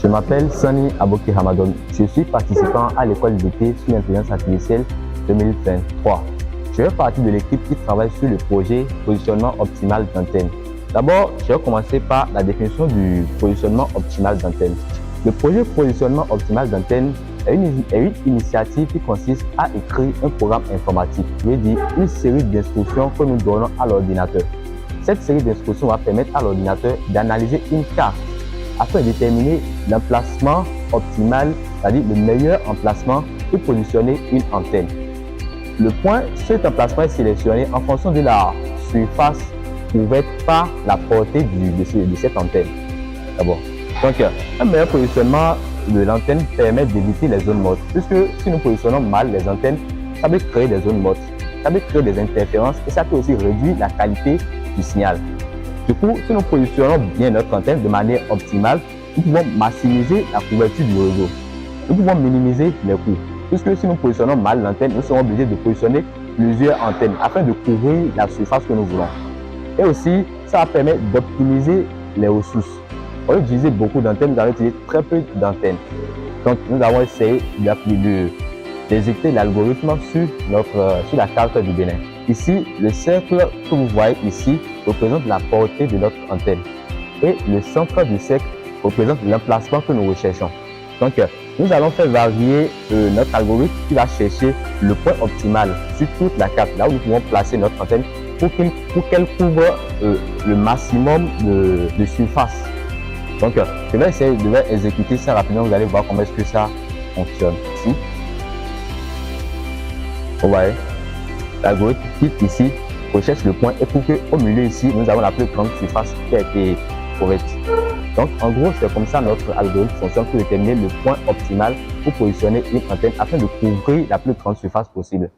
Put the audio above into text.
Je m'appelle Sani Aboki Ramadan. Je suis participant à l'école d'été sur l'intelligence artificielle 2023. Je fais partie de l'équipe qui travaille sur le projet positionnement optimal d'antenne. D'abord, je vais commencer par la définition du positionnement optimal d'antenne. Le projet positionnement optimal d'antenne est une initiative qui consiste à écrire un programme informatique, je veux dire une série d'instructions que nous donnons à l'ordinateur. Cette série d'instructions va permettre à l'ordinateur d'analyser une carte afin de déterminer l'emplacement optimal, c'est-à-dire le meilleur emplacement pour positionner une antenne. Cet emplacement est sélectionné en fonction de la surface couverte par la portée de cette antenne. D'abord. Donc, un meilleur positionnement de l'antenne permet d'éviter les zones mortes, puisque si nous positionnons mal les antennes, ça peut créer des zones mortes, ça peut créer des interférences et ça peut aussi réduire la qualité du signal. Du coup, si nous positionnons bien notre antenne de manière optimale, nous pouvons maximiser la couverture du réseau. Nous pouvons minimiser les coûts. Puisque si nous positionnons mal l'antenne, nous serons obligés de positionner plusieurs antennes afin de couvrir la surface que nous voulons. Et aussi, ça va permettre d'optimiser les ressources. Au lieu d'utiliser beaucoup d'antennes, nous allons utiliser très peu d'antennes. Donc, nous avons essayé d'exécuter l'algorithme sur la carte du Bénin. Ici, le cercle que vous voyez ici représente la portée de notre antenne et le centre du cercle représente l'emplacement que nous recherchons. Donc, nous allons faire varier notre algorithme qui va chercher le point optimal sur toute la carte, là où nous pouvons placer notre antenne pour qu'elle couvre le maximum de surface. Donc, je vais essayer de exécuter ça rapidement, vous allez voir comment est-ce que ça fonctionne. Ici, vous voyez, l'algorithme clique ici, recherche le point et pour qu'au milieu ici, nous avons la plus grande surface qui a été couverte. Donc, en gros, c'est comme ça notre algorithme fonctionne pour déterminer le point optimal pour positionner une antenne afin de couvrir la plus grande surface possible.